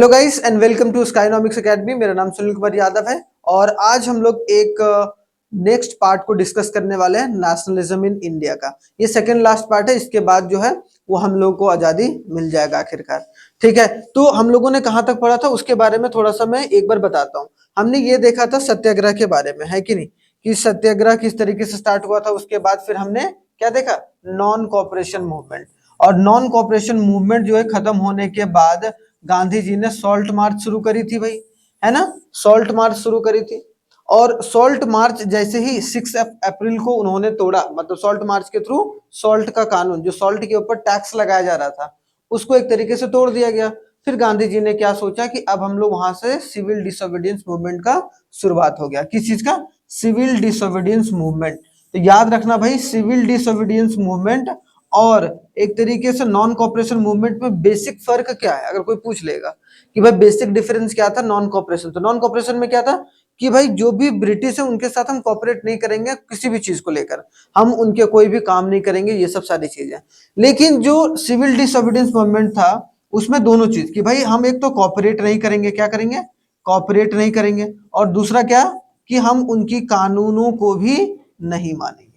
Hello guys and welcome to Skynomics academy. मेरा नाम सुनील कुमार यादव है और आज हम लोग एक नेक्स्ट पार्ट को डिस्कस करने वाले हैं नेशनलिज्म इन इंडिया का। ये सेकंड लास्ट पार्ट है। इसके बाद जो है वो हम लोग को आज़ादी मिल जाएगा आखिरकार। ठीक है, तो हम लोगों ने कहाँ तक पढ़ा था उसके बारे में थोड़ा सा मैं एक बार बताता हूँ। हमने ये देखा था सत्याग्रह के बारे में, है कि नहीं, कि सत्याग्रह किस तरीके से स्टार्ट हुआ था। उसके बाद फिर हमने क्या देखा, नॉन कॉपरेशन मूवमेंट। और नॉन कॉपरेशन मूवमेंट जो है खत्म होने के बाद गांधी जी ने सॉल्ट मार्च शुरू करी थी भाई, है ना, सॉल्ट मार्च शुरू करी थी। और सॉल्ट मार्च जैसे ही 6 अप्रैल को उन्होंने तोड़ा, मतलब सॉल्ट मार्च के थ्रू सॉल्ट का कानून, जो सॉल्ट के ऊपर टैक्स लगाया जा रहा था, उसको एक तरीके से तोड़ दिया गया। फिर गांधी जी ने क्या सोचा कि अब हम लोग वहां से सिविल डिसोबीडियंस मूवमेंट का शुरुआत हो गया। किस चीज का? Civil disobedience movement. तो याद रखना भाई, सिविल डिसोबीडियंस मूवमेंट और एक तरीके से नॉन कॉपरेशन मूवमेंट में बेसिक फर्क क्या है, अगर कोई पूछ लेगा कि भाई बेसिक डिफरेंस क्या था नॉन कॉपरेशन, तो नॉन कॉपरेशन में क्या था कि भाई जो भी ब्रिटिश है उनके साथ हम कॉपरेट नहीं करेंगे किसी भी चीज को लेकर, हम उनके कोई भी काम नहीं करेंगे, ये सब सारी चीजें। लेकिन जो सिविल डिसोबीडियंस मूवमेंट था उसमें दोनों चीज कि भाई हम एक तो कॉपरेट नहीं करेंगे, क्या करेंगे, कॉपरेट नहीं करेंगे, और दूसरा क्या कि हम उनकी कानूनों को भी नहीं मानेंगे।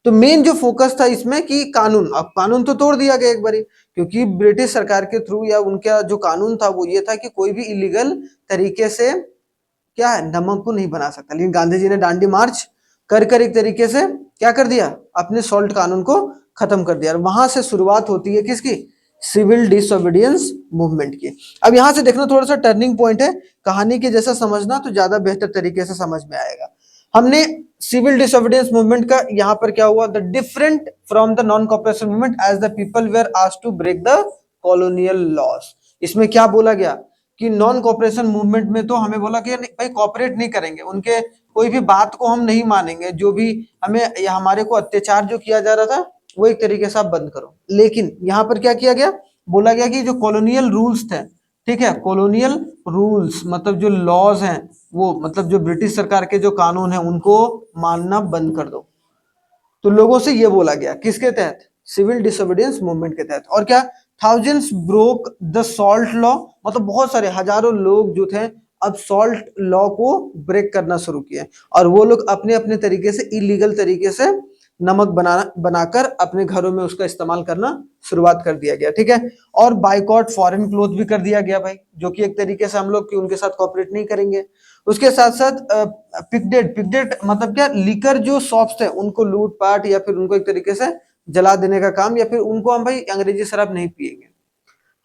तो मेन जो फोकस था इसमें कि कानून, अब कानून तो तोड़ दिया गया एक बारी, क्योंकि ब्रिटिश सरकार के थ्रू या उनका जो कानून था वो ये था कि कोई भी इलीगल तरीके से क्या है, नमक को नहीं बना सकता। लेकिन गांधी जी ने दांडी मार्च कर कर एक तरीके से क्या कर दिया, अपने सॉल्ट कानून को खत्म कर दिया। और वहां से शुरुआत होती है किसकी, सिविल डिसोबीडियंस मूवमेंट की। अब यहां से देखना थोड़ा सा टर्निंग पॉइंट है, कहानी के जैसा समझना तो ज्यादा बेहतर तरीके से समझ में आएगा। हमने सिविल डिसोबीडियंस मूवमेंट का यहाँ पर क्या हुआ, the different from the non cooperation movement as the people were asked to break the colonial laws. इसमें क्या बोला गया कि नॉन कॉपरेशन मूवमेंट में तो हमें बोला कि भाई कॉपरेट नहीं करेंगे, उनके कोई भी बात को हम नहीं मानेंगे, जो भी हमें या हमारे को अत्याचार जो किया जा रहा था वो एक तरीके से आप बंद करो। लेकिन यहाँ पर क्या किया गया, बोला गया कि जो कॉलोनियल रूल्स थे, ठीक है, कॉलोनियल रूल्स मतलब जो लॉज हैं, वो मतलब जो ब्रिटिश सरकार के जो कानून है उनको मानना बंद कर दो। तो लोगों से ये बोला गया किसके तहत, सिविल डिसोबीडियंस मूवमेंट के तहत। और क्या, thousands broke the salt law, मतलब बहुत सारे हजारों लोग जो थे अब सॉल्ट लॉ को ब्रेक करना शुरू किए, और वो लोग अपने अपने तरीके से इलीगल तरीके से नमक बनाकर अपने घरों में उसका इस्तेमाल करना शुरुआत कर दिया गया। ठीक है, और बाइकॉट फॉरेन क्लोथ भी कर दिया गया भाई, जो कि एक तरीके से हम लोग कि उनके साथ कॉपरेट नहीं करेंगे। उसके साथ साथ पिकडेट, पिकडेट मतलब क्या, लिकर जो शॉप्स थे उनको लूटपाट या फिर उनको एक तरीके से जला देने का काम, या फिर उनको हम भाई अंग्रेजी शराब नहीं पिएंगे,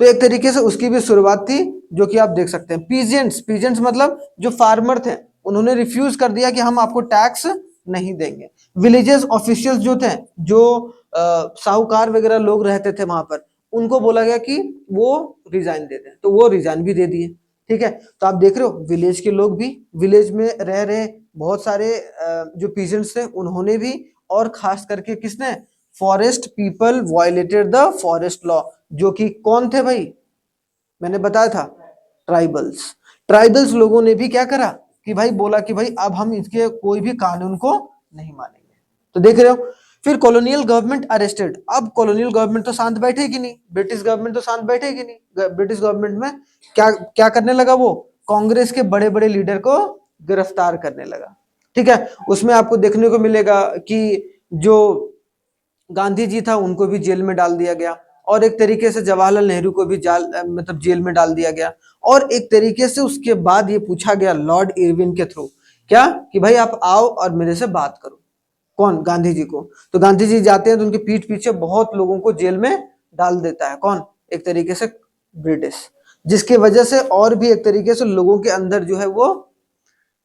तो एक तरीके से उसकी भी शुरुआत थी, जो कि आप देख सकते हैं। पीजेंट्स, पीजेंट्स मतलब जो फार्मर थे, उन्होंने रिफ्यूज कर दिया कि हम आपको टैक्स नहीं देंगे। विलेजेस ऑफिशियल्स जो थे, जो साहूकार वगैरह लोग रहते थे वहां पर, उनको बोला गया कि वो रिजाइन दे दें, तो वो रिजाइन भी दे दिए। ठीक है, तो आप देख रहे हो विलेज के लोग भी, विलेज में रह रहे बहुत सारे जो पीजेंट्स थे उन्होंने भी, और खास करके किसने, forest people violated the forest law, जो कि कौन थे भाई, मैंने बताया था, ट्राइबल्स। ट्राइबल्स लोगों ने भी क्या करा कि भाई बोला कि भाई अब हम इसके कोई भी कानून को नहीं मानेंगे। तो देख रहे हो, फिर कॉलोनियल गवर्नमेंट अरेस्टेड। अब कॉलोनियल गवर्नमेंट तो शांत बैठेगी नहीं, ब्रिटिश गवर्नमेंट तो शांत बैठेगी नहीं। ब्रिटिश गवर्नमेंट में क्या क्या करने लगा, वो कांग्रेस के बड़े बड़े लीडर को गिरफ्तार करने लगा। ठीक है, उसमें आपको देखने को मिलेगा कि जो गांधी जी था उनको भी जेल में डाल दिया गया, और एक तरीके से जवाहरलाल नेहरू को भी मतलब जेल में डाल दिया गया। और एक तरीके से उसके बाद ये पूछा गया लॉर्ड इरविन के थ्रू, क्या कि भाई आप आओ और मेरे से बात करो। कौन, गांधी जी को। तो गांधी जी जाते हैं तो उनके पीठ पीछे बहुत लोगों को जेल में डाल देता है, कौन, एक तरीके से ब्रिटिश। जिसकी वजह से और भी एक तरीके से लोगों के अंदर जो है वो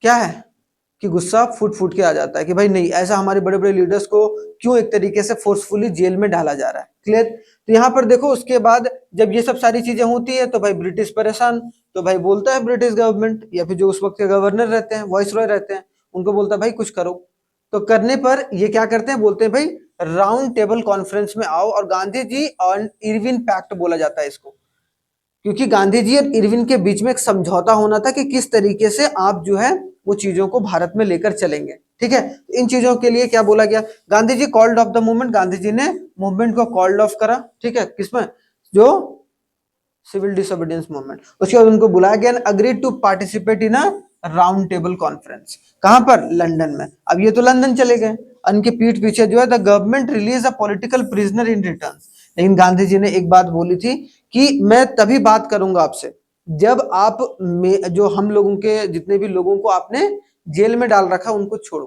क्या है कि गुस्सा फूट फूट के आ जाता है कि भाई नहीं, ऐसा हमारे बड़े बड़े लीडर्स को क्यों एक तरीके से फोर्सफुली जेल में डाला जा रहा है। क्लियर। तो यहाँ पर देखो, उसके बाद जब ये सब सारी चीजें होती है तो भाई ब्रिटिश परेशान, तो भाई बोलता है ब्रिटिश गवर्नमेंट या फिर जो उस वक्त के गवर्नर रहते हैं, वॉइस रॉय रहते हैं, उनको बोलता है भाई कुछ करो। तो करने पर ये क्या करते हैं, बोलते हैं भाई राउंड टेबल कॉन्फ्रेंस में आओ। और गांधी जी और इरविन पैक्ट बोला जाता है इसको, क्योंकि गांधी जी और इरविन के बीच में एक समझौता होना था कि किस तरीके से आप जो है वो चीजों को भारत में लेकर चलेंगे। ठीक है, इन चीजों के लिए क्या बोला गया, Gandhi ji called off the movement, Gandhi ji ने मूवमेंट को कॉल्ड ऑफ करा। ठीक है, किसमें, जो सिविल डिसोबीडियंस मूवमेंट। उसके बाद उनको बुलाया गया, agreed to participate in a round table conference. कहां पर? लंदन में। अब ये तो लंदन चले गए, उनके पीठ पीछे जो है the government release a political prisoner in return. लेकिन गांधी जी ने एक बात बोली थी कि मैं तभी बात करूंगा आपसे जब आप जो हम लोगों के जितने भी लोगों को आपने जेल में डाल रखा उनको छोड़ो।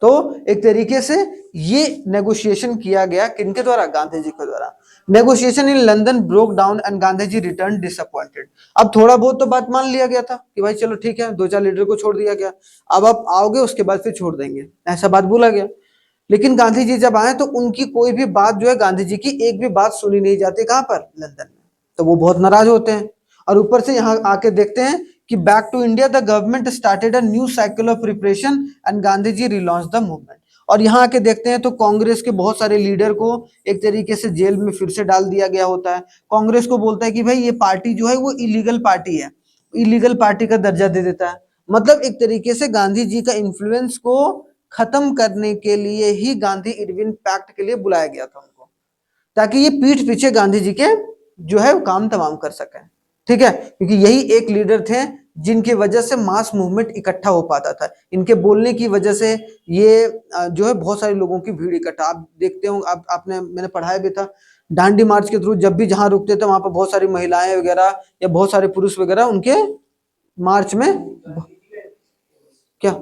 तो एक तरीके से ये नेगोशिएशन किया गया किनके द्वारा? गांधी जी के द्वारा। Negotiation in London broke down and Gandhi ji return disappointed. अब थोड़ा बहुत तो बात मान लिया गया था कि भाई चलो ठीक है, दो चार लीडर को छोड़ दिया गया, अब आप आओगे उसके बाद फिर छोड़ देंगे, ऐसा बात बोला गया। लेकिन गांधी जी जब आए तो उनकी कोई भी बात जो है, गांधी जी की एक भी बात सुनी नहीं जाती। कहां पर? लंदन में। तो वो बहुत नाराज होते हैं। और ऊपर से यहाँ आके देखते हैं कि back to India the government started a new cycle of preparation and Gandhi ji relaunch the movement. और यहाँ आके देखते हैं तो कांग्रेस के बहुत सारे लीडर को एक तरीके से जेल में फिर से डाल दिया गया होता है। कांग्रेस को बोलता है कि भाई ये पार्टी जो है वो इलीगल पार्टी है, इलीगल पार्टी का दर्जा दे देता है। मतलब एक तरीके से गांधी जी का इन्फ्लुएंस को खत्म करने के लिए ही गांधी इरविन पैक्ट के लिए बुलाया गया था उनको, ताकि ये पीठ पीछे गांधी जी के जो है काम तमाम कर सके। ठीक है, क्योंकि यही एक लीडर थे जिनकी वजह से मास मूवमेंट इकट्ठा हो पाता था। इनके बोलने की वजह से ये जो है बहुत सारे लोगों की भीड़ इकट्ठा, आप देखते हो, आपने मैंने पढ़ाया भी था, डांडी मार्च के थ्रू जब भी जहां रुकते थे वहां पर बहुत सारी महिलाएं वगैरह या बहुत सारे पुरुष वगैरह उनके मार्च में क्या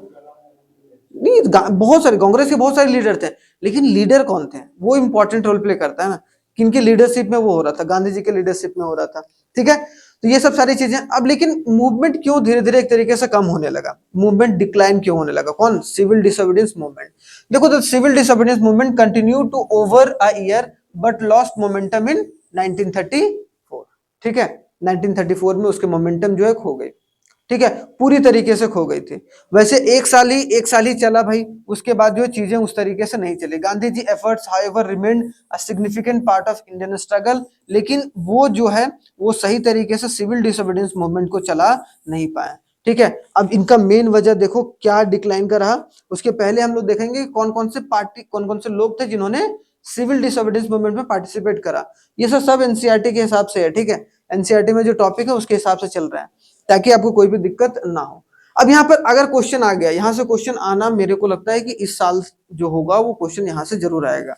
नहीं, बहुत सारे कांग्रेस के बहुत सारे लीडर थे। लेकिन लीडर कौन थे वो इंपॉर्टेंट रोल प्ले करता है ना, किनके लीडरशिप में वो हो रहा था? गांधी जी के लीडरशिप में हो रहा था। ठीक है, तो ये सब सारी चीजें। अब लेकिन मूवमेंट क्यों धीरे धीरे एक तरीके से कम होने लगा, मूवमेंट डिक्लाइन क्यों होने लगा? कौन? Civil disobedience movement. देखो, the civil disobedience movement continue to over a year but lost momentum in 1934। ठीक है, 1934 में उसके मोमेंटम जो है खो गई। ठीक है, पूरी तरीके से खो गई थी। वैसे एक साल ही चला भाई, उसके बाद जो चीजें उस तरीके से नहीं चली। Gandhi ji efforts however remained a significant part of Indian struggle, लेकिन वो जो है वो सही तरीके से सिविल डिसोबीडियंस मूवमेंट को चला नहीं पाए। ठीक है, अब इनका मेन वजह देखो क्या डिक्लाइन का रहा। उसके पहले हम लोग देखेंगे कौन कौन से पार्टी, कौन कौन से लोग थे जिन्होंने सिविल डिसोबीडियंस मूवमेंट में पार्टिसिपेट करा। ये सब एनसीईआरटी के हिसाब से है। ठीक है, एनसीईआरटी में जो टॉपिक है उसके हिसाब से चल रहा है, ताकि आपको कोई भी दिक्कत ना हो। अब यहाँ पर अगर क्वेश्चन आ गया, यहाँ से क्वेश्चन आना मेरे को लगता है कि इस साल जो होगा वो क्वेश्चन यहाँ से जरूर आएगा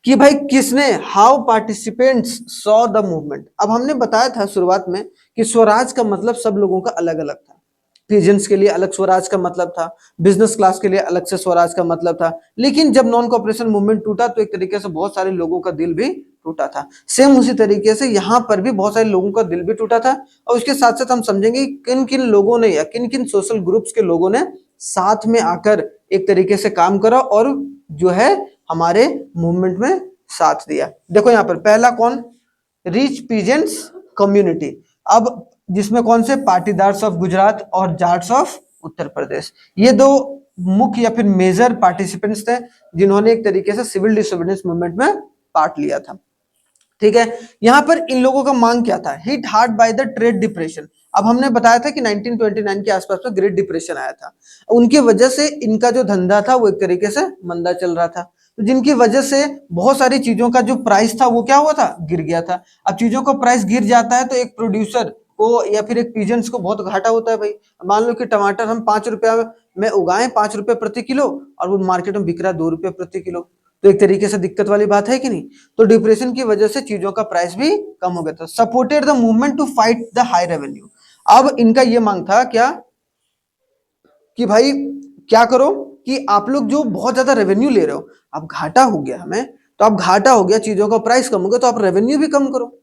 कि भाई किसने, how participants saw the movement. अब हमने बताया था शुरुआत में कि स्वराज का मतलब सब लोगों का अलग अलग था। पीजेंट्स के लिए अलग स्वराज का मतलब था, बिजनेस क्लास के लिए अलग से स्वराज का मतलब था। लेकिन जब नॉन कॉपरेशन मूवमेंट टूटा तो एक तरीके से बहुत सारे लोगों का दिल भी टूटा था। सेम उसी तरीके से यहाँ पर भी बहुत सारे लोगों का दिल भी टूटा था। और उसके साथ साथ हम समझेंगे किन किन लोगों ने या किन किन सोशल ग्रुप्स के लोगों ने साथ में आकर एक तरीके से काम करा और जो है हमारे मूवमेंट में साथ दिया। देखो यहाँ पर पहला कौन? Rich peasants community. अब जिसमें कौन से? पाटीदार्स ऑफ गुजरात और जाट्स ऑफ उत्तर प्रदेश, ये दो मुख्य या फिर मेजर पार्टिसिपेंट्स थे जिन्होंने एक तरीके से सिविल डिसोबीडियंस मूवमेंट में पार्ट लिया था। ठीक है, यहां पर इन लोगों का मांग क्या था? Hit hard by the trade depression. अब हमने बताया था कि 1929 के आसपास में ग्रेट डिप्रेशन आया था, उनकी वजह से इनका जो धंधा था वो एक तरीके से मंदा चल रहा था, तो जिनकी वजह से बहुत सारी चीजों का जो प्राइस था वो क्या हुआ था? गिर गया था। अब चीजों का प्राइस गिर जाता है तो एक प्रोड्यूसर को या फिर एक पीजेंट्स को बहुत घाटा होता है भाई। मान लो कि टमाटर हम 5 रुपया में उगाएं, 5 रुपए प्रति किलो, और वो मार्केट में बिक रहा है 2 रुपए प्रति किलो, तो एक तरीके से दिक्कत वाली बात है कि नहीं? तो डिप्रेशन की वजह से चीजों का प्राइस भी कम हो गया था। Supported the movement to fight the high revenue. अब इनका ये मांग था क्या कि भाई क्या करो कि आप लोग जो बहुत ज्यादा रेवेन्यू ले रहे हो, अब घाटा हो गया हमें, तो अब घाटा हो गया, चीजों का प्राइस कम हो गया, तो आप रेवेन्यू भी कम करो,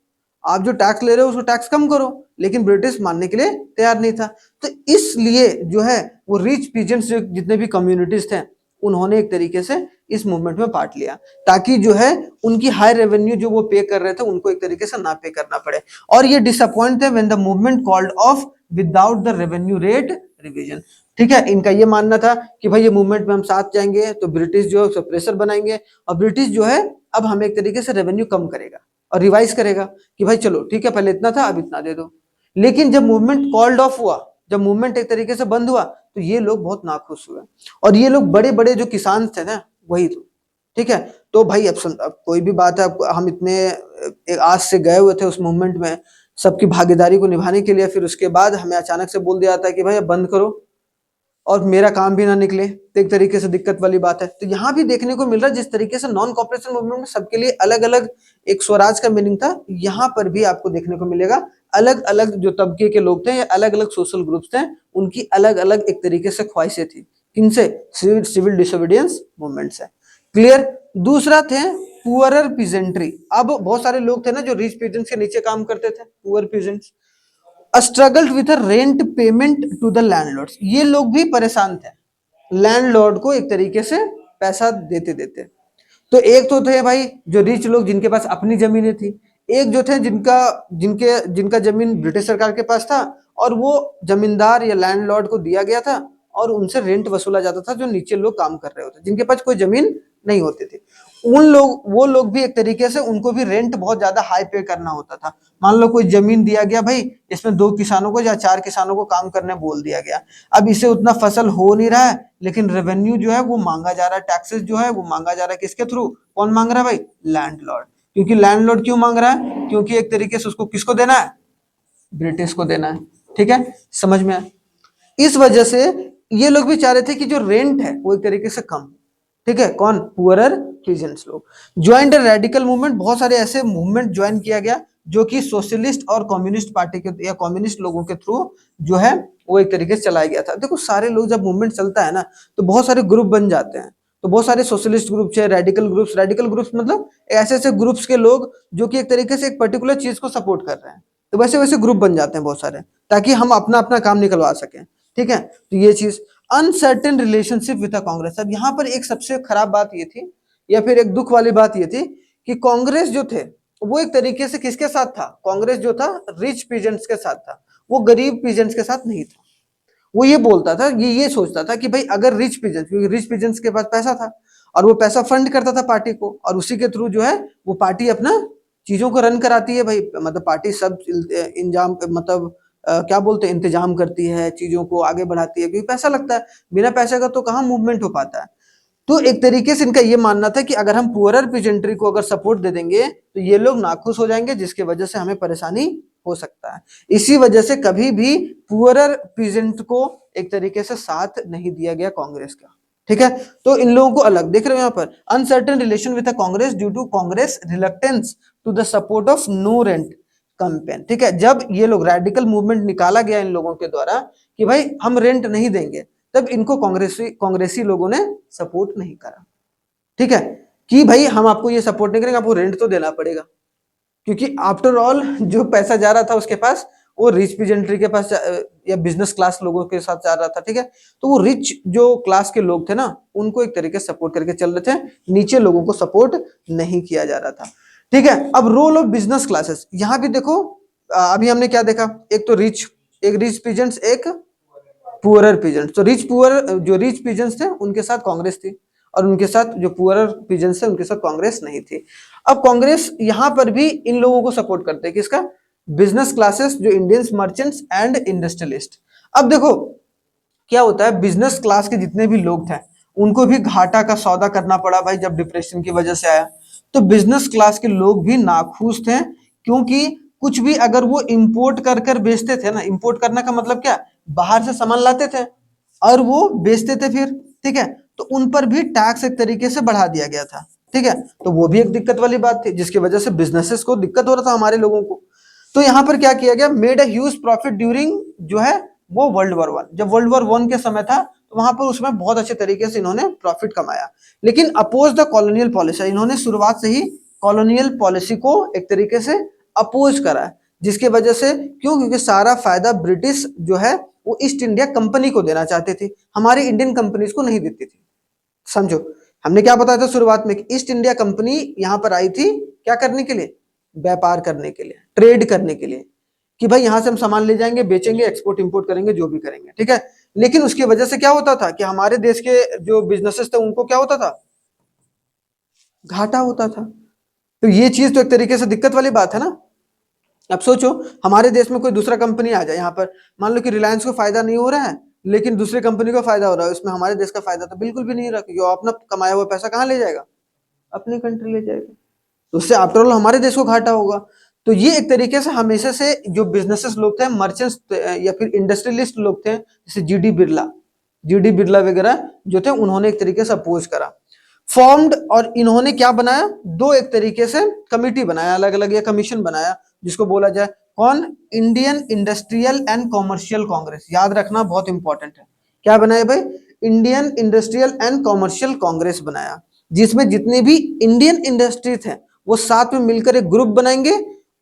आप जो टैक्स ले रहे हो उसको टैक्स कम करो। लेकिन ब्रिटिश मानने के लिए तैयार नहीं था। तो इसलिए जो है वो रिच पीजेंट्स जितने भी कम्युनिटीज थे उन्होंने एक तरीके से इस मूवमेंट में पार्ट लिया, ताकि जो है उनकी हाई रेवेन्यू जो वो पे कर रहे थे उनको एक तरीके से ना पे करना पड़े। और ये डिसअपॉइंट थे when the movement called off without the revenue rate revision. ठीक है, इनका ये मानना था कि भाई ये मूवमेंट में हम साथ जाएंगे तो ब्रिटिश जो है प्रेशर बनाएंगे, और ब्रिटिश जो है अब हमें एक तरीके से रेवेन्यू कम करेगा और रिवाइज करेगा कि भाई चलो ठीक है, पहले इतना था अब इतना दे दो। लेकिन जब मूवमेंट कॉल्ड ऑफ हुआ, जब मूवमेंट एक तरीके से बंद हुआ, तो ये लोग बहुत नाखुश हुए। और ये लोग बड़े बड़े जो किसान थे ना वही तो। ठीक है, तो भाई अब कोई भी बात है, हम इतने आज से गए हुए थे उस मूवमेंट में, सबकी भागीदारी को निभाने के लिए, फिर उसके बाद हमें अचानक से बोल दिया जाता है कि भाई अब बंद करो और मेरा काम भी ना निकले, तो एक तरीके से दिक्कत वाली बात है। तो यहाँ भी देखने को मिल रहा है जिस तरीके से नॉन कॉपरेशन मूवमेंट में सबके लिए अलग अलग एक स्वराज का मीनिंग था, यहाँ पर भी आपको देखने को मिलेगा अलग अलग जो तबके के लोग थे या अलग अलग सोशल ग्रुप्स थे, उनकी अलग अलग एक तरीके से ख्वाहिशें थी। किनसे? सिविल डिसोबीडियंस मूवमेंट से। क्लियर। दूसरा थे पुअरर पीजेंट्री। अब बहुत सारे लोग थे ना जो रिच पीजेंट्स के नीचे काम करते थे, poor peasants. Struggled with rent payment to the landlords. ये लोग भी परेशान थे, लैंडलॉर्ड को एक तरीके से पैसा देते देते। तो एक तो थे भाई जो रिच लोग जिनके पास अपनी जमीनें थी, एक जो थे जिनका जिनके जिनका जमीन ब्रिटिश सरकार के पास था और वो जमींदार या लैंडलॉर्ड को दिया गया था और उनसे रेंट वसूला जाता था, जो नीचे लोग काम कर रहे होते, जिनके पास कोई जमीन नहीं होती थी। वो लोग भी एक तरीके से उनको भी रेंट बहुत ज्यादा हाई पे करना होता था। मान लो कोई जमीन दिया गया भाई, इसमें 2 किसानों को या 4 किसानों को काम करने बोल दिया गया, अब इसे उतना फसल हो नहीं रहा है, लेकिन रेवेन्यू जो है वो मांगा जा रहा है, टैक्सेस जो है वो मांगा जा रहा है, किसके थ्रू? कौन मांग रहा है भाई? लैंडलॉर्ड। क्योंकि लैंडलॉर्ड क्यों मांग रहा है? क्योंकि एक तरीके से उसको किसको देना है? ब्रिटिश को देना है। ठीक है, समझ में आया? इस वजह से ये लोग भी चाह रहे थे कि जो रेंट है वो एक तरीके से कम। ठीक है, कौन? पुअरर पीजेंट्स लोग। Joint radical movement. बहुत सारे ऐसे मूवमेंट ज्वाइन किया गया जो कि सोशलिस्ट और कम्युनिस्ट पार्टी के या कम्युनिस्ट लोगों के थ्रू जो है वो एक तरीके से चलाया गया था। देखो सारे लोग जब मूवमेंट चलता है ना तो बहुत सारे ग्रुप बन जाते हैं। तो बहुत सारे सोशलिस्ट ग्रुप्स है, रेडिकल ग्रुप्स मतलब ऐसे ऐसे ग्रुप्स के लोग जो कि एक तरीके से एक पर्टिकुलर चीज को सपोर्ट कर रहे हैं। तो वैसे वैसे ग्रुप बन जाते हैं बहुत सारे, ताकि हम अपना अपना काम निकलवा सकें। ठीक है, तो ये चीज। Uncertain relationship with Congress. अब यहाँ पर एक सबसे खराब बात ये थी या फिर एक दुख वाली बात ये थी कि कांग्रेस जो थे वो एक तरीके से किसके साथ था? कांग्रेस जो था रिच पीजेंट्स के साथ था, वो गरीब पीजेंट्स के साथ नहीं था। वो ये बोलता था, ये सोचता था कि भाई अगर रिच पीजेंट्स, क्योंकि रिच पीजेंट्स के पास पैसा था और वो पैसा फंड करता था पार्टी को, और उसी के थ्रू जो है वो पार्टी अपना चीजों को रन कराती है भाई, मतलब पार्टी सब इंजाम मतलब क्या बोलते हैं, इंतजाम करती है, चीजों को आगे बढ़ाती है, क्योंकि पैसा लगता है। बिना पैसे का तो कहाँ मूवमेंट हो पाता है। तो एक तरीके से इनका ये मानना था कि अगर हम पुअरर पीजेंट्री को अगर सपोर्ट दे देंगे तो ये लोग नाखुश हो जाएंगे, जिसकी वजह से हमें परेशानी हो सकता है। इसी वजह से कभी भी पुअरर पीजेंट को एक तरीके से साथ नहीं दिया गया कांग्रेस का। ठीक है, तो इन लोगों को अलग देख रहे हो यहाँ पर। Uncertain relation with Congress due to Congress reluctance to the support of no rent campaign. ठीक है, जब ये लोग रेडिकल मूवमेंट निकाला गया इन लोगों के द्वारा कि भाई हम रेंट नहीं देंगे, तब इनको कांग्रेसी लोगों ने सपोर्ट नहीं करा। ठीक है, कि भाई हम आपको ये सपोर्ट नहीं करेंगे, आपको रेंट तो देना पड़ेगा, क्योंकि आफ्टर ऑल जो पैसा जा रहा था उसके पास, वो रिच पीजेंट्री के पास या बिजनेस क्लास लोगों के साथ जा रहा था। ठीक है, तो वो रिच जो क्लास के लोग थे ना उनको एक तरीके से सपोर्ट करके चल रहे थे, नीचे लोगों को सपोर्ट नहीं किया जा रहा था। ठीक है, अब रोल ऑफ बिजनेस क्लासेस। यहाँ भी देखो अभी हमने क्या देखा, एक तो एक रिच पीजेंट्स, एक पुअरर पीजेंट्स। तो जो रिच पीजेंट्स थे उनके साथ कांग्रेस थी, और उनके साथ जो पुअरर पीजेंट्स थे उनके साथ कांग्रेस नहीं थी। अब कांग्रेस यहाँ पर भी इन लोगों को सपोर्ट करते हैं, किसका? बिजनेस क्लासेस, जो इंडियंस मर्चेंट्स एंड इंडस्ट्रियलिस्ट। अब देखो क्या होता है, बिजनेस क्लास के जितने भी लोग थे उनको भी घाटा का सौदा करना पड़ा भाई, जब डिप्रेशन की वजह से आया। तो बिजनेस क्लास के लोग भी नाखुश थे, क्योंकि कुछ भी अगर वो इंपोर्ट कर कर बेचते थे ना, इंपोर्ट करने का मतलब क्या, बाहर से सामान लाते थे और वो बेचते थे फिर। ठीक है, तो उन पर भी टैक्स एक तरीके से बढ़ा दिया गया था। ठीक है, तो वो भी एक दिक्कत वाली बात थी, जिसकी वजह से बिजनेसेस को दिक्कत हो रहा था, हमारे लोगों को। तो यहाँ पर क्या किया गया, made a huge profit during जो है वो वर्ल्ड वॉर 1। जब वर्ल्ड वॉर 1 के समय था तो वहां पर उसमें बहुत अच्छे तरीके से इन्होंने प्रॉफिट कमाया, लेकिन अपोज द कॉलोनियल पॉलिसी। इन्होंने शुरुआत से ही कॉलोनियल पॉलिसी को एक तरीके से अपोज करा, जिसकी वजह से क्यों, क्योंकि सारा फायदा ब्रिटिश जो है वो ईस्ट इंडिया कंपनी को देना चाहते थे, हमारी इंडियन कंपनीज को नहीं देती थी। समझो, हमने क्या बताया था शुरुआत में कि ईस्ट इंडिया कंपनी यहाँ पर आई थी क्या करने के लिए? व्यापार करने के लिए, ट्रेड करने के लिए, कि भाई यहां से हम सामान ले जाएंगे, बेचेंगे, एक्सपोर्ट इंपोर्ट करेंगे, जो भी करेंगे। ठीक है, लेकिन उसकी वजह से क्या होता था कि हमारे देश के जो बिजनेसेस थे उनको क्या होता था? घाटा होता था। तो ये चीज तो एक तरीके से दिक्कत वाली बात है ना। अब सोचो, हमारे देश में कोई दूसरा कंपनी आ जाए यहाँ पर, मान लो कि रिलायंस को फायदा नहीं हो रहा है लेकिन दूसरे कंपनी को फायदा हो रहा है, उसमें हमारे देश का फायदा तो बिल्कुल भी नहीं रहा, क्योंकि वो अपना कमाया हुआ पैसा कहाँ ले जाएगा? अपनी कंट्री ले जाएगा, तो उससे आफ्टर ऑल हमारे देश को घाटा होगा। तो ये एक तरीके से हमेशा से जो बिजनेसेस लोग थे, मर्चेंट्स या फिर इंडस्ट्रियलिस्ट लोग थे, जैसे जीडी बिरला वगैरह जो थे, उन्होंने एक तरीके से अपोज करा, फॉर्म्ड। और इन्होंने क्या बनाया, दो एक तरीके से कमिटी बनाया, अलग अलग, या कमीशन बनाया, जिसको बोला जाए कौन, Indian industrial and commercial Congress. याद रखना बहुत इंपॉर्टेंट है, क्या बनाया भाई, Indian industrial and commercial Congress बनाया, जिसमें जितने भी इंडियन इंडस्ट्री थे वो साथ में मिलकर एक ग्रुप बनाएंगे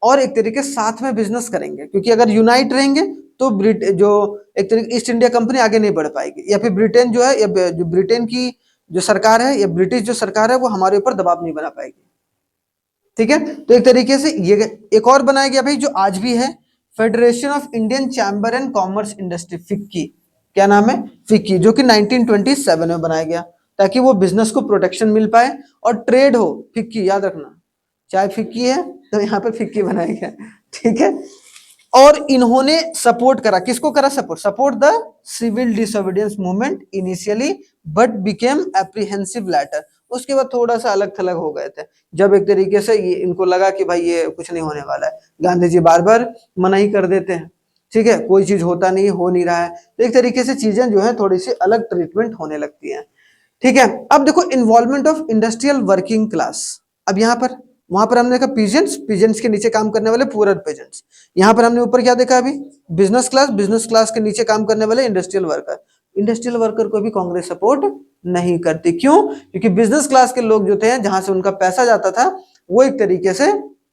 और एक तरीके साथ में बिजनेस करेंगे, क्योंकि अगर यूनाइट रहेंगे तो जो एक तरीके ईस्ट इंडिया कंपनी आगे नहीं बढ़ पाएगी, या फिर ब्रिटेन जो है, या जो ब्रिटेन की जो सरकार है, या ब्रिटिश जो सरकार है, वो हमारे ऊपर दबाव नहीं बना पाएगी। ठीक है, तो एक तरीके से ये एक और बनाया गया भाई, जो आज भी है, federation of Indian chamber and commerce industry, FICCI. क्या नाम है, फिक्की, जो कि 1927 में बनाया गया, ताकि वो बिजनेस को प्रोटेक्शन मिल पाए और ट्रेड हो। फिक्की याद रखना, चाहे फिक्की है तो यहाँ पे फिक्की बनाया गया। ठीक है, और इन्होंने सपोर्ट करा, किसको करा support the civil disobedience movement initially, but became apprehensive later. उसके बाद थोड़ा सा अलग थलग हो गए थे, जब एक तरीके से ये इनको लगा कि भाई ये कुछ नहीं होने वाला है, गांधी जी बार बार मना ही कर देते हैं, ठीक है, कोई चीज होता नहीं, हो नहीं रहा है, तो एक तरीके से चीजें जो है थोड़ी सी अलग ट्रीटमेंट होने लगती है। ठीक है, अब देखो involvement of industrial working class. अब यहाँ पर, वहां पर हमने देखा पीजेंट्स के नीचे काम करने वाले पुअर पेजेंट्स। यहाँ पर हमने ऊपर क्या देखा अभी, बिजनेस क्लास के नीचे काम करने वाले इंडस्ट्रियल वर्कर। इंडस्ट्रियल वर्कर को भी कांग्रेस सपोर्ट नहीं करती, क्यों, क्योंकि बिजनेस क्लास के लोग जो थे, जहां से उनका पैसा जाता था, वो एक तरीके से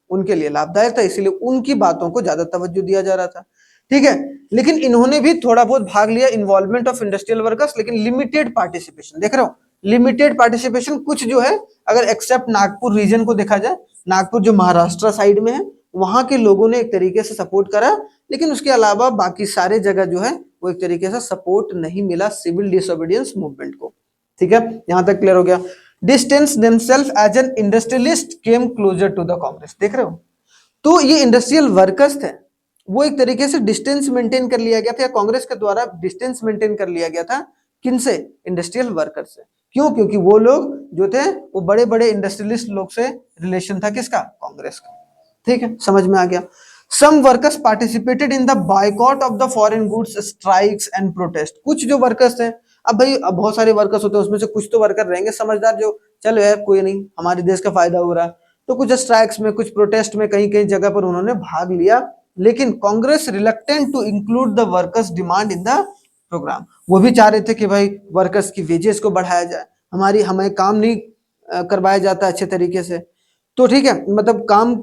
उनके लिए लाभदायक था, इसीलिए उनकी बातों को ज्यादा तवज्जो दिया जा रहा था। ठीक है, लेकिन इन्होंने भी थोड़ा बहुत भाग लिया, इन्वॉल्वमेंट ऑफ इंडस्ट्रियल वर्कर्स, लेकिन लिमिटेड पार्टिसिपेशन। देख रहे हो, लिमिटेड पार्टिसिपेशन, कुछ जो है, अगर एक्सेप्ट नागपुर रीजन को देखा जाए, नागपुर जो महाराष्ट्र साइड में है, वहां के लोगों ने एक तरीके से सपोर्ट करा, लेकिन उसके अलावा बाकी सारे जगह जो है वो एक तरीके से सपोर्ट नहीं मिला सिविल डिसोबीडियंस मूवमेंट को। ठीक है, यहां तक क्लियर हो गया। Distance themselves as an industrialist came closer to the Congress. देख रहे हो, तो ये इंडस्ट्रियल वर्कर्स थे, वो एक तरीके से डिस्टेंस मेंटेन कर लिया गया था, या कांग्रेस के द्वारा डिस्टेंस मेंटेन कर लिया गया था, किनसे, इंडस्ट्रियल वर्कर से। क्यों, क्योंकि वो लोग जो थे वो बड़े बड़े इंडस्ट्रियलिस्ट लोग से रिलेशन था, किसका, कांग्रेस का। ठीक है, समझ में आ गया। Some workers participated in the boycott of the foreign goods strikes and protest. कुछ जो वर्कर्स थे, अब भाई अब बहुत सारे वर्कर्स होते हैं, उसमें से कुछ तो वर्कर रहेंगे समझदार, जो चलो यार कोई नहीं, हमारे देश का फायदा हो रहा है, तो कुछ स्ट्राइक्स में, कुछ प्रोटेस्ट में, कहीं कहीं जगह पर उन्होंने भाग लिया, लेकिन Congress reluctant to include the workers demand in the programme. वो भी चाह रहे थे कि भाई वर्कर्स की वेजेस को बढ़ाया जाए, हमें काम नहीं करवाया जाता अच्छे तरीके से, तो ठीक है, मतलब काम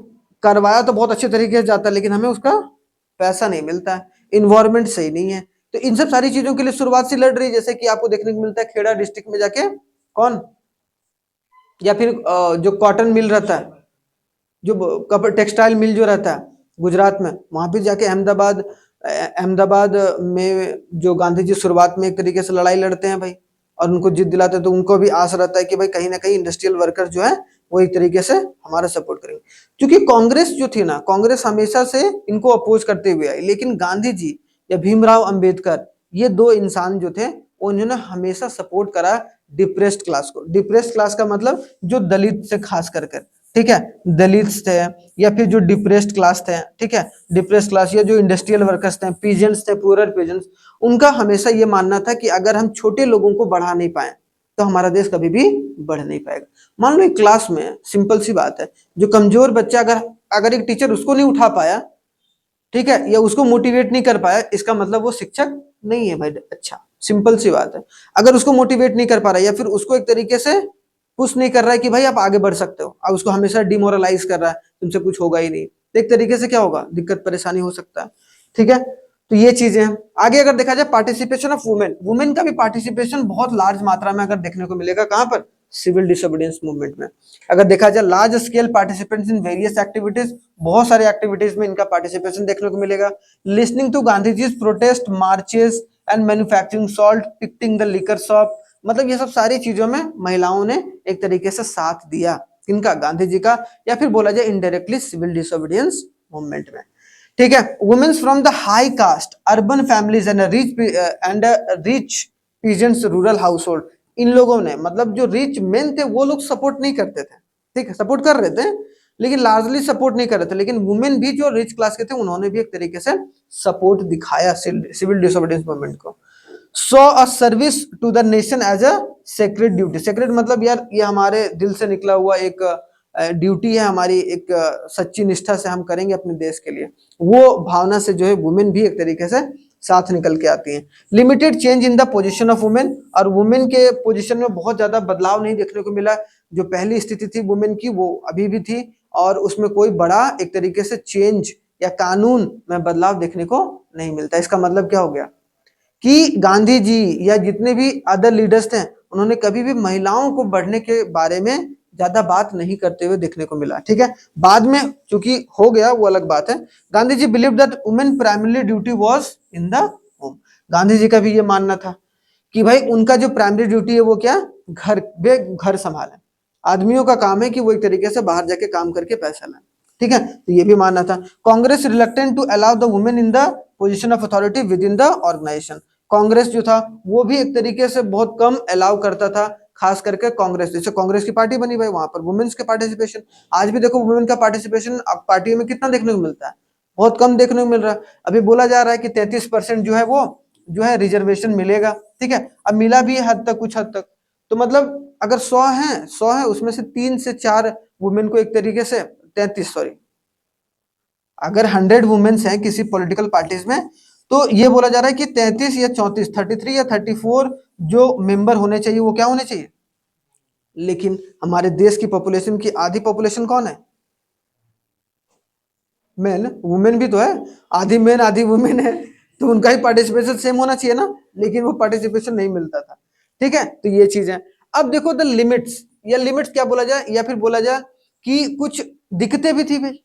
करवाया तो बहुत अच्छे तरीके से जाता है, लेकिन हमें उसका पैसा नहीं मिलता है, इन्वायरमेंट सही नहीं है। तो इन सब सारी चीजों के लिए शुरुआत से लड़ रही है, जैसे कि आपको देखने को मिलता है खेड़ा डिस्ट्रिक्ट में जाके, कौन, या फिर जो कॉटन मिल रहता है, जो कपड़े टेक्सटाइल मिल जो रहता है गुजरात में, वहां पे जाके अहमदाबाद में जो गांधी जी शुरुआत में एक तरीके से लड़ाई लड़ते हैं भाई, और उनको जीत दिलाते हैं, तो उनको भी आस रहता है कि भाई कहीं ना कहीं इंडस्ट्रियल वर्कर जो है वो एक तरीके से हमारा सपोर्ट करेंगे, क्योंकि कांग्रेस जो थी ना, कांग्रेस हमेशा से इनको अपोज करते हुए आई, लेकिन गांधी जी या भीमराव अंबेडकर, ये दो इंसान जो थे, उन्होंने हमेशा सपोर्ट करा डिप्रेस्ड क्लास को। डिप्रेस्ड क्लास का मतलब जो दलित से खास कर, ठीक है, दलित थे, या फिर जो डिप्रेस्ड क्लास थे, ठीक है, डिप्रेस्ड क्लास, या जो इंडस्ट्रियल वर्कर्स थे, पीजेंट्स थे, पुअर पीजेंट्स, उनका हमेशा ये मानना था कि अगर हम छोटे लोगों को बढ़ा नहीं पाए तो हमारा देश कभी भी बढ़ नहीं पाएगा। मान लो एक क्लास में, सिंपल सी बात है, जो कमजोर बच्चा, अगर एक टीचर उसको नहीं उठा पाया, ठीक है, या उसको मोटिवेट नहीं कर पाया, इसका मतलब वो शिक्षक नहीं है भाई। अच्छा, सिंपल सी बात है, अगर उसको मोटिवेट नहीं कर पा रहा है, या फिर उसको एक तरीके से पुश नहीं कर रहा है कि भाई आप आगे बढ़ सकते हो, अब उसको हमेशा डिमोरलाइज कर रहा है, तुमसे कुछ होगा ही नहीं, तो एक तरीके से क्या होगा, दिक्कत परेशानी हो सकता है। ठीक है, तो ये चीजें हैं। आगे अगर देखा जाए पार्टिसिपेशन ऑफ वुमेन का भी पार्टिसिपेशन बहुत लार्ज मात्रा में अगर देखने को मिलेगा, कहां पर, सिविल डिसोबीडियंस मूवमेंट में। अगर देखा जाए large scale participants in various activities, बहुत सारे एक्टिविटीज में इनका पार्टिसिपेशन देखने को मिलेगा। Listening to Gandhi ji protest marches and manufacturing salt, picketing the liquor shop, मतलब ये सब सारी चीजों में महिलाओं ने एक तरीके से साथ दिया, इनका, गांधी जी का, या फिर बोला जाए इनडायरेक्टली सिविल डिसोबीडियंस मूवमेंट में। ठीक है, womens from the high caste urban families and rich peasants rural household, इन लोगों ने, मतलब जो रिच मेन थे वो लोग सपोर्ट नहीं करते थे, ठीक है, सपोर्ट कर रहे थे, लेकिन लार्जली सपोर्ट नहीं कर रहे थे। लेकिन वुमेन भी जो रिच क्लास के थे उन्होंने भी एक तरीके से सपोर्ट दिखाया सिविल डिसोबीडियंस मूवमेंट को। So a service to the nation as a sacred duty. Sacred मतलब यार ये हमारे दिल से निकला हुआ एक ड्यूटी है हमारी, एक सच्ची निष्ठा से हम करेंगे अपने देश के लिए, वो भावना से जो है वुमेन भी एक तरीके से साथ निकल के आती हैं। Limited change in the position of women, और वुमेन के पोजीशन में बहुत ज्यादा बदलाव नहीं देखने को मिला। जो पहली स्थिति थी वुमेन की वो अभी भी थी, और उसमें कोई बड़ा एक तरीके से चेंज या कानून में बदलाव देखने को नहीं मिलता। इसका मतलब क्या हो गया कि गांधी जी या जितने भी अदर लीडर्स थे उन्होंने कभी भी महिलाओं को बढ़ने के बारे में ज्यादा बात नहीं करते हुए देखने को मिला। ठीक है, बाद में चूंकि हो गया वो अलग बात है। Gandhi ji believe that women primary duty was in the home. Gandhi ji का भी ये मानना था कि भाई उनका जो प्राइमरी ड्यूटी है वो क्या, वे घर संभालें। आदमियों का काम है कि वो एक तरीके से बाहर जाके काम करके पैसा लाएं। ठीक है, तो ये भी मानना था। Congress reluctant to allow the women in the position of authority within the organization. Congress जो था वो भी एक तरीके से बहुत कम अलाउ करता था, खास करके कांग्रेस, जैसे कांग्रेस की पार्टी बनी भाई वहां पर वुमेन्स के पार्टिसिपेशन। आज भी देखो वुमेन का पार्टिसिपेशन अब पार्टी में कितना देखने को मिलता है, बहुत कम देखने को मिल रहा है। अभी बोला जा रहा है कि 33% जो है वो जो है रिजर्वेशन मिलेगा। ठीक है, अब मिला भी है हद तक, कुछ हद तक। तो मतलब अगर 100 है उसमें से 3 से 4 वुमेन को एक तरीके से 33 सॉरी, अगर 100 वुमेन्स हैं किसी पॉलिटिकल पार्टीज में तो ये बोला जा रहा है कि 33 या 34, 33 या 34 जो मेंबर होने चाहिए वो क्या होने चाहिए। लेकिन हमारे देश की पॉपुलेशन की आधी पॉपुलेशन कौन है, मेन। वुमेन भी तो है, आधी मेन आधी वुमेन है, तो उनका ही पार्टिसिपेशन सेम होना चाहिए ना, लेकिन वो पार्टिसिपेशन नहीं मिलता था। ठीक है, तो ये चीज है। अब देखो द लिमिट्स, या लिमिट्स क्या बोला जाए, या फिर बोला जाए कि कुछ दिक्कतें भी थी भाई।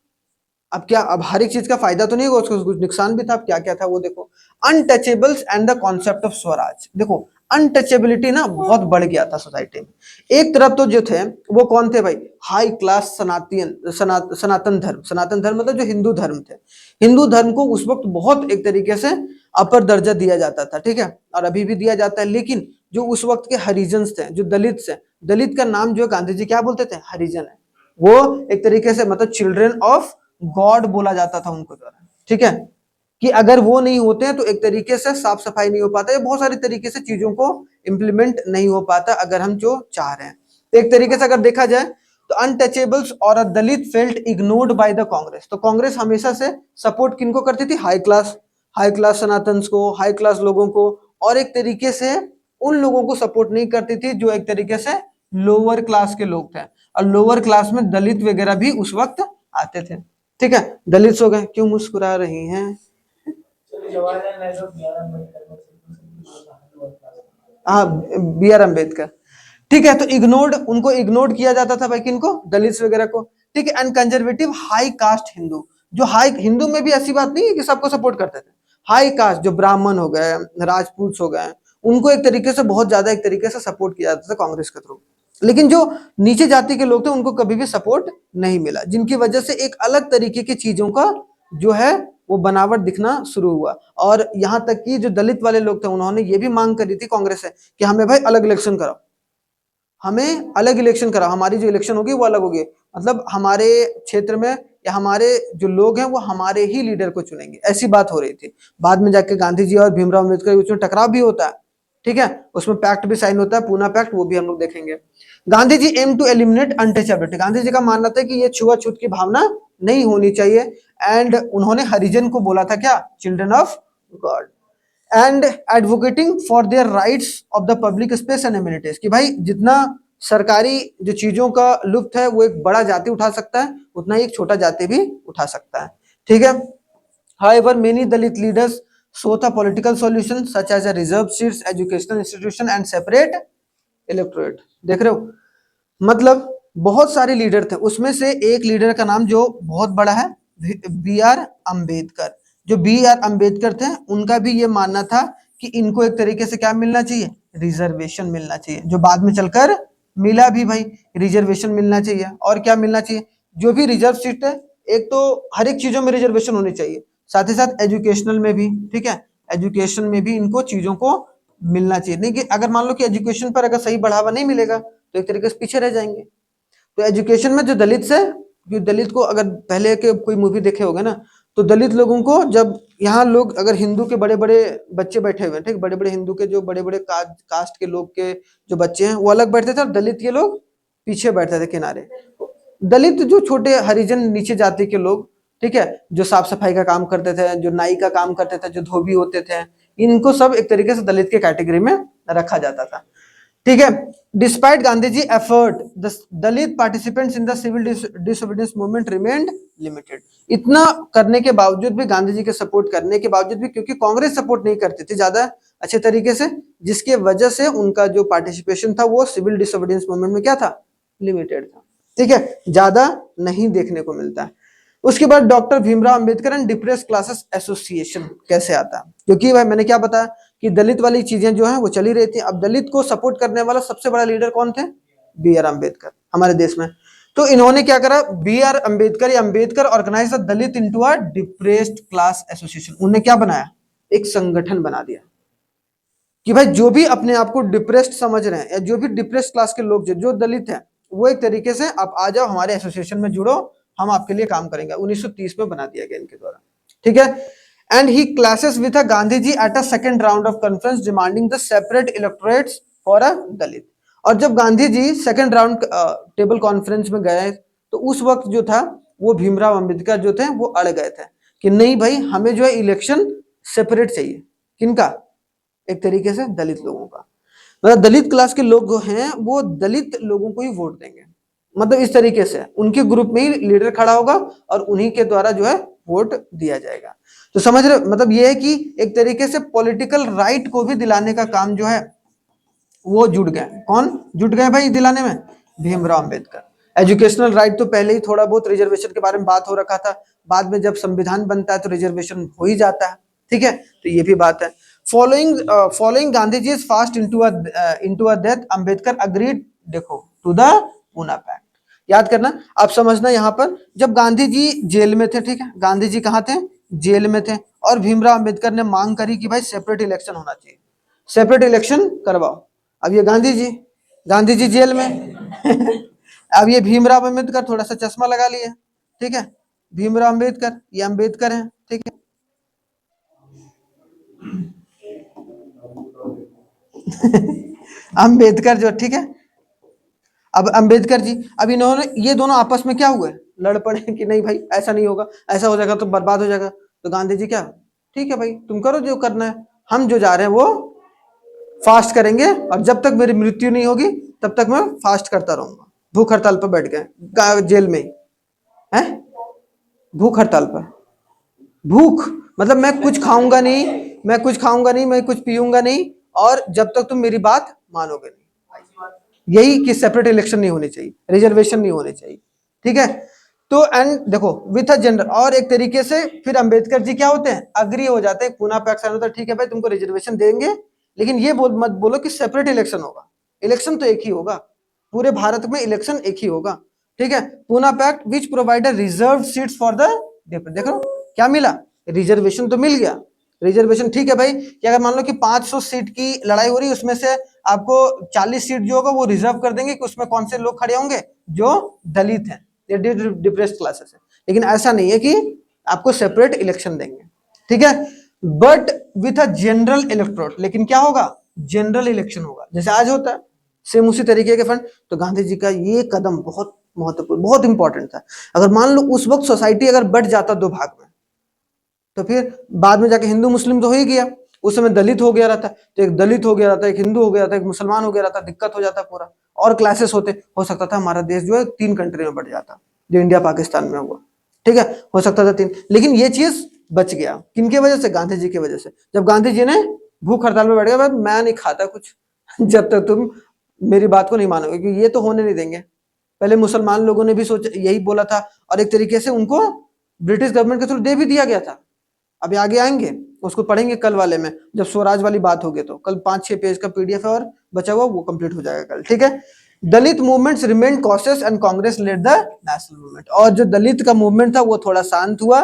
अब क्या, अब हर एक चीज का फायदा तो नहीं होगा, उसको कुछ नुकसान भी था। अब क्या क्या था वो देखो। Untouchables and the concept of Swaraj. देखो अनटचेबिलिटी ना बहुत बढ़ गया था सोसाइटी में। एक तरफ तो जो थे वो कौन थे भाई, हाई क्लास सनातन धर्म। सनातन धर्म मतलब जो हिंदू धर्म थे, हिंदू धर्म को उस वक्त बहुत एक तरीके से अपर दर्जा दिया जाता था। ठीक है, और अभी भी दिया जाता है। लेकिन जो उस वक्त के हरिजन्स थे, जो दलित थे, दलित का नाम जो गांधी जी क्या बोलते थे, हरिजन है। वो एक तरीके से मतलब चिल्ड्रन ऑफ गॉड बोला जाता था उनको द्वारा। ठीक है, कि अगर वो नहीं होते हैं तो एक तरीके से साफ सफाई नहीं हो पाता, या बहुत सारी तरीके से चीजों को इंप्लीमेंट नहीं हो पाता अगर हम जो चाह रहे हैं। तो एक तरीके से अगर देखा जाए तो अनटचेबल्स और a Dalit felt ignored by the Congress. तो कांग्रेस हमेशा से सपोर्ट किनको करती थी, हाई क्लास सनातन को, हाई क्लास लोगों को, और एक तरीके से उन लोगों को सपोर्ट नहीं करती थी जो एक तरीके से लोअर क्लास के लोग थे। और लोअर क्लास में दलित वगैरह भी उस वक्त आते थे। ठीक है, दलित हो गए, क्यों मुस्कुरा रही हैं। हाँ, बी आर अम्बेडकर। ठीक है, तो इग्नोर्ड, उनको इग्नोर्ड किया जाता था भाई, किनको, दलित वगैरह को। ठीक है, and conservative high cast Hindu. जो हाई हिंदू में भी ऐसी बात नहीं है कि सबको सपोर्ट करते थे। हाई कास्ट जो ब्राह्मण हो गए, राजपूत हो गए, उनको एक तरीके से बहुत ज्यादा एक तरीके से सपोर्ट किया जाता था कांग्रेस के थ्रू। लेकिन जो नीचे जाति के लोग थे उनको कभी भी सपोर्ट नहीं मिला, जिनकी वजह से एक अलग तरीके की चीजों का जो है वो बनावट दिखना शुरू हुआ। और यहाँ तक कि जो दलित वाले लोग थे उन्होंने ये भी मांग करी थी कांग्रेस से कि हमें भाई अलग इलेक्शन कराओ, हमें अलग इलेक्शन कराओ, हमारी जो इलेक्शन होगी वो अलग होगी। मतलब हमारे क्षेत्र में या हमारे जो लोग हैं वो हमारे ही लीडर को चुनेंगे, ऐसी बात हो रही थी। बाद में जाके गांधी जी और भीमराव अम्बेडकर के बीच में टकराव भी होता है। ठीक है, उसमें पैक्ट भी साइन होता है, पूना पैक्ट, वो भी हम लोग देखेंगे। Gandhi ji aim to eliminate untouchability. Gandhi ji का मानना था कि ये छुआछूत की भावना नहीं होनी चाहिए। एंड उन्होंने हरिजन को बोला था क्या, children of God. And advocating for their rights of the public space and amenities, कि भाई जितना सरकारी जो चीजों का लुफ्त है वो एक बड़ा जाति उठा सकता है, उतना ही एक छोटा जाति भी उठा सकता है। ठीक है, however many dalit leaders sought a political solution such as a reserved seats, educational institution and separate electorate। देख रहे हो, मतलब बहुत सारे लीडर थे, उसमें से एक लीडर का नाम जो बहुत बड़ा है, बी आर अम्बेडकर। जो बी आर अम्बेडकर थे उनका भी ये मानना था कि इनको एक तरीके से क्या मिलना चाहिए, रिजर्वेशन मिलना चाहिए, जो बाद में चलकर मिला भी भाई। रिजर्वेशन मिलना चाहिए, और क्या मिलना चाहिए, जो भी रिजर्व सीट है, एक तो हर एक चीजों में रिजर्वेशन होनी चाहिए, साथ ही साथ एजुकेशनल में भी। ठीक है, एजुकेशन में भी इनको चीजों को मिलना चाहिए। नहीं कि अगर मान लो कि एजुकेशन पर अगर सही बढ़ावा नहीं मिलेगा तो एक तरीके से पीछे रह जाएंगे। तो एजुकेशन में जो दलित है क्योंकि दलित को, अगर पहले के कोई मूवी देखे होगे ना, तो दलित लोगों को, जब यहाँ लोग, अगर हिंदू के बड़े बड़े बच्चे बैठे हुए हैं, ठीक, बड़े बड़े हिंदू के जो बड़े बड़े कास्ट के लोग के जो बच्चे हैं वो अलग बैठते थे, और दलित के लोग पीछे बैठते थे किनारे। दलित जो छोटे हरिजन नीचे जाति के लोग, ठीक है, जो साफ सफाई का काम करते थे, जो नाई का काम करते थे, जो धोबी होते थे, इनको सब एक तरीके से दलित के कैटेगरी में रखा जाता था, ठीक है। Despite Gandhi ji effort, the Dalit participants in the civil disobedience movement remained limited. इतना करने के बावजूद भी, गांधी जी के सपोर्ट करने के बावजूद भी, क्योंकि कांग्रेस सपोर्ट नहीं करती थी ज्यादा अच्छे तरीके से, जिसके वजह से उनका जो पार्टिसिपेशन था वो सिविल डिसोबीडियंस मूवमेंट में क्या था, लिमिटेड था, ठीक है, ज्यादा नहीं देखने को मिलता है। उसके बाद doctor Bhimrao Ambedkar and depress classes association कैसे आता है, क्योंकि भाई मैंने क्या बताया कि दलित वाली चीजें जो है वो चली रही थी। अब दलित को सपोर्ट करने वाला सबसे बड़ा लीडर कौन थे, बी आर अम्बेडकर हमारे देश में। तो इन्होंने क्या करा, बी आर अम्बेडकर या Ambedkar organize the Dalit into a depressed class association. उन्होंने क्या बनाया, एक संगठन बना दिया कि भाई जो भी अपने आप को डिप्रेस्ड समझ रहे हैं, या जो भी डिप्रेस्ड क्लास के लोग जो दलित हैं, वो एक तरीके से आप आ जाओ हमारे एसोसिएशन में जुड़ो, हम आपके लिए काम करेंगे। 1930 में बना दिया गया इनके द्वारा, ठीक है। And he clashes with Gandhi ji at a second round of conference demanding the separate electorates for a Dalit. और जब Gandhi ji second round table conference में गए, तो उस वक्त जो था वो भीमराव अंबेडकर जो थे वो अड़ गए थे कि नहीं भाई, हमें जो है इलेक्शन सेपरेट चाहिए। किनका, एक तरीके से दलित लोगों का, मतलब दलित क्लास के लोग जो हैं वो दलित लोगों को ही वोट देंगे, मतलब इस तरीके से उनके ग्रुप में ही लीडर खड़ा होगा और उन्हीं के द्वारा जो है वोट दिया जाएगा। तो समझ रहे, मतलब ये है कि एक तरीके से पॉलिटिकल राइट को भी दिलाने का काम जो है वो जुट गए। कौन जुट गए भाई दिलाने में, भीमराव अंबेडकर। एजुकेशनल राइट तो पहले ही थोड़ा बहुत रिजर्वेशन के बारे में बात हो रखा था, बाद में जब संविधान बनता है तो रिजर्वेशन हो ही जाता है, ठीक है, तो ये भी बात है। Following Gandhi ji fast into a death, Ambedkar agreed, देखो, टू द पूना पैक्ट। याद करना, आप समझना यहाँ पर, जब गांधी जी जेल में थे, ठीक है, गांधी जी कहाँ थे, जेल में थे, और भीमराव अंबेडकर ने मांग करी कि भाई सेपरेट इलेक्शन होना चाहिए, सेपरेट इलेक्शन करवाओ। अब ये गांधी जी जेल में अब ये भीमराव अंबेडकर थोड़ा सा चश्मा लगा लिए, ठीक है, भीमराव अंबेडकर, ये अंबेडकर हैं, ठीक है अंबेडकर जो, ठीक है, अब अंबेडकर जी, अब इन्होंने, ये दोनों आपस में क्या हुए, लड़ पड़े कि नहीं भाई ऐसा नहीं होगा, ऐसा हो जाएगा तो बर्बाद हो जाएगा। तो गांधी जी क्या, ठीक है भाई तुम करो जो करना है, हम जो जा रहे हैं वो फास्ट करेंगे, और जब तक मेरी मृत्यु नहीं होगी तब तक मैं फास्ट करता रहूंगा। भूख हड़ताल पर बैठ गए जेल में ही, है, भूख हड़ताल पर। भूख मतलब मैं कुछ खाऊंगा नहीं, मैं कुछ खाऊंगा नहीं, मैं कुछ पीऊंगा नहीं, और जब तक तुम मेरी बात मानोगे नहीं। यही कि सेपरेट इलेक्शन नहीं होनी चाहिए, रिजर्वेशन नहीं होने चाहिए, ठीक है। तो एंड देखो विथ अ जेंडर, और एक तरीके से फिर अंबेडकर जी क्या होते हैं, अग्री हो जाते हैं, पूना पैक्ट साइन होता है, ठीक है भाई तुमको रिजर्वेशन देंगे, लेकिन ये मत बोलो कि सेपरेट इलेक्शन होगा, इलेक्शन तो एक ही होगा, पूरे भारत में इलेक्शन एक ही होगा, ठीक है। Poona pact which provider reserve seats for the, देखो क्या मिला, रिजर्वेशन तो मिल गया, रिजर्वेशन, ठीक है भाई, कि अगर मान लो कि 500 सीट की लड़ाई हो रही है, उसमें से आपको 40 सीट जो होगा वो रिजर्व कर देंगे कि उसमें कौन से लोग खड़े होंगे, जो दलित हैं, ये डिप्रेस्ड क्लासेस है। लेकिन ऐसा नहीं है कि आपको सेपरेट इलेक्शन देंगे, ठीक है, but with a general electorate. लेकिन क्या होगा, जनरल इलेक्शन होगा, जैसे आज होता है, सेम उसी तरीके के फंड। तो गांधी जी का ये कदम बहुत महत्वपूर्ण, बहुत इंपॉर्टेंट था। अगर मान लो उस वक्त सोसाइटी अगर बढ़ जाता दो भाग में, तो फिर बाद में जाके हिंदू मुस्लिम तो हो ही गया, उस समय दलित हो गया रहता, तो एक दलित हो गया रहता, एक हिंदू हो गया था, एक मुसलमान हो गया रहता, दिक्कत हो जाता पूरा, और क्लासेस होते, हो सकता था हमारा देश जो है 3 कंट्री में बढ़ जाता, जो इंडिया पाकिस्तान में हुआ, ठीक है, हो सकता था 3। लेकिन ये चीज बच गया, किनके वजह से, गांधी जी की वजह से। जब गांधी जी ने भूख हड़ताल में बैठ गया, मैं नहीं खाता कुछ जब तक तुम मेरी बात को नहीं मानोगे, क्योंकि ये तो होने नहीं देंगे। पहले मुसलमान लोगों ने भी सोचा, यही बोला था, और एक तरीके से उनको ब्रिटिश गवर्नमेंट के थ्रू दे भी दिया गया था। अभी आगे आएंगे, उसको पढ़ेंगे कल वाले में, जब स्वराज वाली बात होगी, तो कल 5-6 पेज का पीडीएफ है और बचा हुआ, वो कंप्लीट हो जाएगा कल, ठीक है। Dalit movements remain cautious and Congress led the national movement. और जो दलित का मूवमेंट था वो थोड़ा शांत हुआ,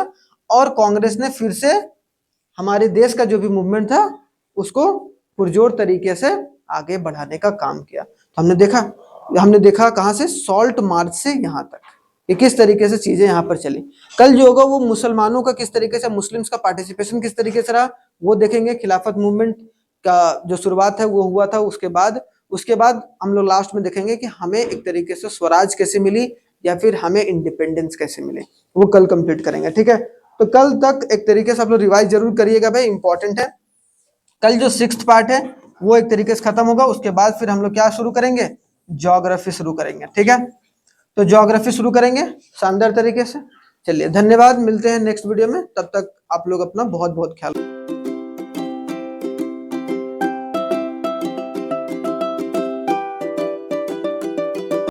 और कांग्रेस ने फिर से हमारे देश का जो भी मूवमेंट था उसको पुरजोर तरीके से आगे बढ़ाने का काम किया। तो हमने देखा कहां से, सॉल्ट मार्च से यहां तक, कि किस तरीके से चीजें यहाँ पर चली। कल जो होगा वो मुसलमानों का किस तरीके से, मुस्लिम्स का पार्टिसिपेशन किस तरीके से रहा वो देखेंगे। खिलाफत मूवमेंट का जो शुरुआत है वो हुआ था, उसके बाद हम लोग लास्ट में देखेंगे कि हमें एक तरीके से स्वराज कैसे मिली या फिर हमें इंडिपेंडेंस कैसे मिले, वो कल कंप्लीट करेंगे। ठीक है, तो कल तक एक तरीके से आप लोग रिवाइज जरूर करिएगा भाई, इंपॉर्टेंट है। कल जो 6th पार्ट है वो एक तरीके से खत्म होगा, उसके बाद फिर हम लोग क्या शुरू करेंगे, ज्योग्राफी शुरू करेंगे। ठीक है, तो ज्योग्राफी शुरू करेंगे शानदार तरीके से। चलिए धन्यवाद, मिलते हैं नेक्स्ट वीडियो में, तब तक आप लोग अपना बहुत बहुत ख्याल रखिए।